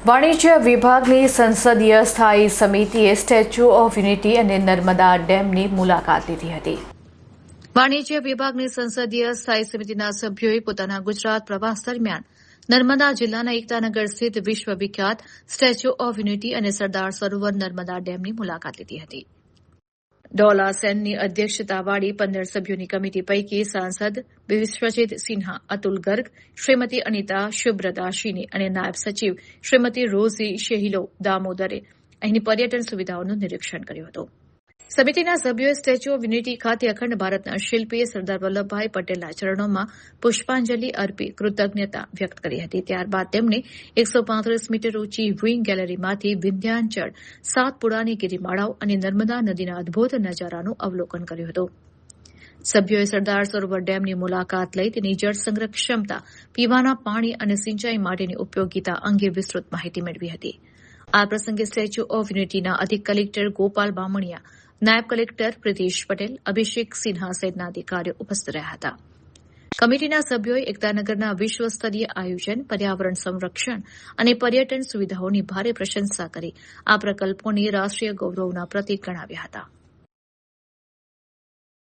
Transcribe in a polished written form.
વાણિજ્ય વિભાગની સંસદીય સ્થાયી સમિતિએ સ્ટેચ્યુ ઓફ યુનિટી અને નર્મદા ડેમની મુલાકાત લીધી હતી. વાણિજ્ય વિભાગની સંસદીય સ્થાયી સમિતિના સભ્યોએ પોતાના ગુજરાત પ્રવાસ દરમિયાન નર્મદા જિલ્લાના એકતાનગર સ્થિત વિશ્વવિખ્યાત સ્ટેચ્યુ ઓફ યુનિટી અને સરદાર સરોવર નર્મદા ડેમની મુલાકાત લીધી હતી. ડોલા સેનની અધ્યક્ષતાવાળી 15 સભ્યોની કમિટી પૈકી સાંસદ વિશ્વજીત સિન્હા, અતુલ ગર્ગ, શ્રીમતી અનિતા શુભ્રદાશિની અને નાયબ સચિવ શ્રીમતી રોઝી શેહિલો દામોદરે અહીંની પર્યટન સુવિધાઓનું નિરીક્ષણ કર્યું હતું. સમિતિના સભ્યોએ સ્ટેચ્યુ ઓફ યુનિટી ખાતે અખંડ ભારતના શિલ્પી સરદાર વલ્લભભાઈ પટેલના ચરણોમાં પુષ્પાંજલિ અર્પી કૃતજ્ઞતા વ્યક્ત કરી હતી. ત્યારબાદ તેમણે 135 મીટર ઊંચી વ્યુઇંગ ગેલેરીમાંથી વિંધ્યાચળ, સાતપુડાની ગિરિમાળાઓ અને નર્મદા નદીના અદભુત નજારાનું અવલોકન કર્યું હતું. સભ્યોએ સરદાર સરોવર ડેમની મુલાકાત લઈ તેની જળ સંગ્રહ ક્ષમતા, પીવાના પાણી અને સિંચાઈ માટેની ઉપયોગિતા અંગે વિસ્તૃત માહિતી મેળવી હતી. આ પ્રસંગે સ્ટેચ્યુ ઓફ યુનિટીના અધિક કલેક્ટર ગોપાલ બામણિયા, નાયબ કલેક્ટર પ્રિતેશ પટેલ, અભિષેક સિન્હા સહિતના અધિકારીઓ ઉપસ્થિત રહ્યા હતા. કમિટીના સભ્યોએ એકતાનગરના વિશ્વસ્તરીય આયોજન, પર્યાવરણ સંરક્ષણ અને પર્યટન સુવિધાઓની ભારે પ્રશંસા કરી આ પ્રકલ્પોને રાષ્ટ્રીય ગૌરવના પ્રતીક ગણાવ્યા હતા.